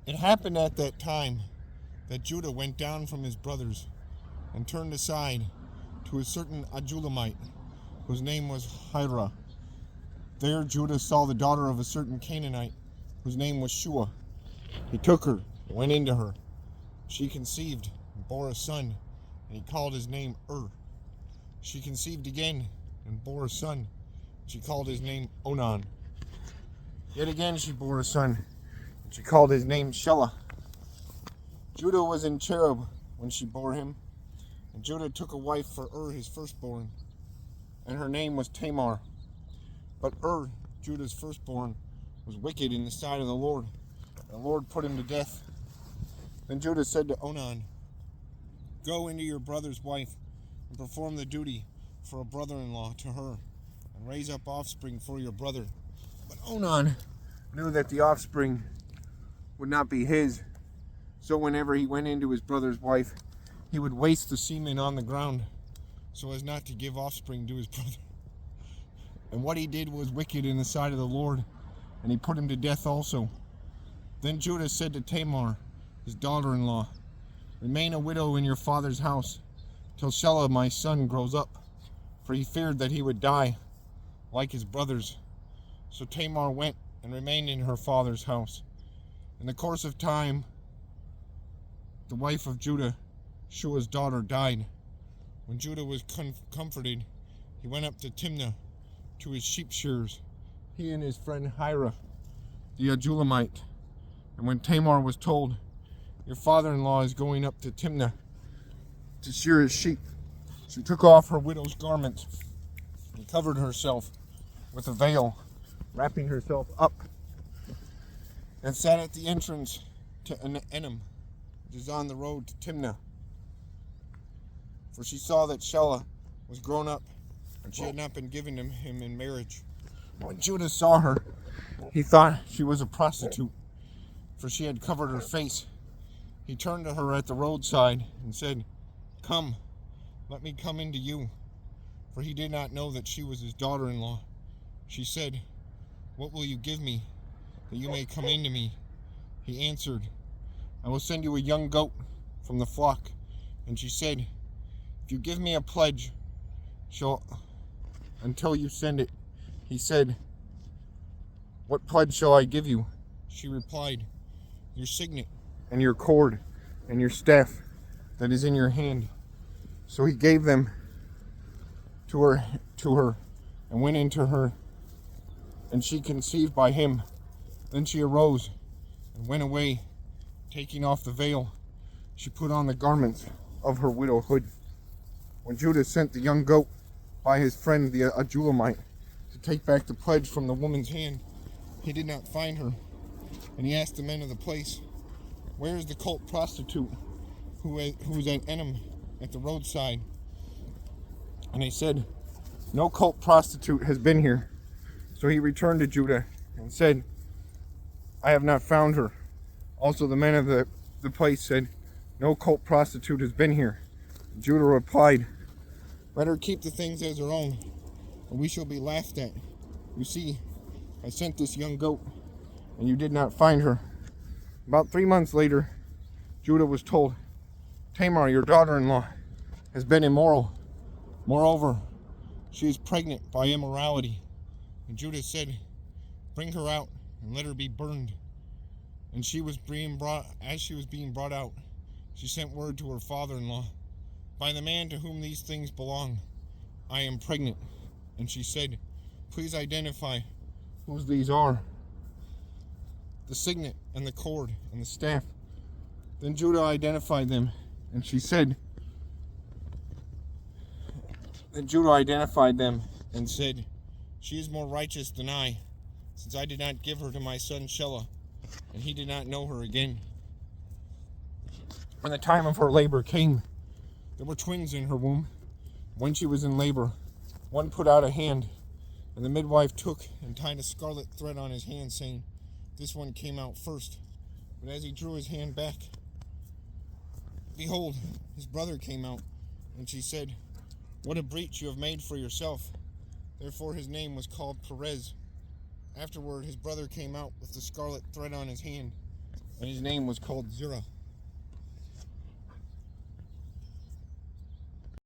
It happened at that time that Judah went down from his brothers and turned aside to a certain Adulamite, whose name was Hira. There Judah saw the daughter of a certain Canaanite, whose name was Shua. He took her and went into her. She conceived and bore a son, and he called his name She conceived again and bore a son. She called his name Onan. Yet again she bore a son, and she called his name Shelah. Judah was in Cherub when she bore him, and Judah took a wife for his firstborn, and her name was Tamar. But Judah's firstborn, was wicked in the sight of the Lord, and the Lord put him to death. Then Judah said to Onan, "Go into your brother's wife, and perform the duty for a brother-in-law to her, and raise up offspring for your brother." But Onan knew that the offspring would not be his, so whenever he went into his brother's wife, he would waste the semen on the ground, so as not to give offspring to his brother. And what he did was wicked in the sight of the Lord, and he put him to death also. Then Judah said to Tamar, his daughter-in-law, "Remain a widow in your father's house, till Shelah my son grows up," for he feared that he would die, like his brothers. So Tamar went and remained in her father's house. In the course of time, the wife of Judah, Shua's daughter, died. When Judah was comforted, he went up to Timnah to his sheep shearers, he and his friend Hira, the Adulamite. And when Tamar was told, "Your father-in-law is going up to Timnah to shear his sheep," she took off her widow's garments and covered herself with a veil, wrapping herself up, and sat at the entrance to Enem, which is on the road to Timnah. For she saw that Shelah was grown up, and she had not been given to him in marriage. When Judah saw her, he thought she was a prostitute, for she had covered her face. He turned to her at the roadside and said, "Come, let me come into you." For he did not know that she was his daughter-in-law. She said, "What will you give me, that you may come into me?" He answered, "I will send you a young goat from the flock." And she said, "If you give me a pledge until you send it." He said, "What pledge shall I give you?" She replied, "Your signet and your cord and your staff that is in your hand." So he gave them to her and went into her, and she conceived by him. Then she arose and went away, taking off the veil. She put on the garments of her widowhood. When Judah sent the young goat by his friend the Adulamite to take back the pledge from the woman's hand, he did not find her, and he asked the men of the place, "Where is the cult prostitute who was at Enem at the roadside?" And they said, "No cult prostitute has been here." So he returned to Judah and said, "I have not found her." Also the men of the place said, "No cult prostitute has been here." And Judah replied, "Let her keep the things as her own, and we shall be laughed at. You see, I sent this young goat, and you did not find her." About 3 months later, Judah was told, "Tamar, your daughter-in-law, has been immoral. Moreover, she is pregnant by immorality." And Judah said, "Bring her out and let her be burned." And as she was being brought out, she sent word to her father-in-law, "By the man to whom these things belong, I am pregnant." And she said, "Please identify whose these are, the signet and the cord and the staff." Then Judah identified them, and she said, "She is more righteous than I, since I did not give her to my son Shelah, and he did not know her again." When the time of her labor came, there were twins in her womb. When she was in labor, one put out a hand, and the midwife took and tied a scarlet thread on his hand, saying, "This one came out first." But as he drew his hand back, behold, his brother came out, and she said, "What a breach you have made for yourself." Therefore his name was called Perez. Afterward his brother came out with the scarlet thread on his hand, and his name was called Zerah.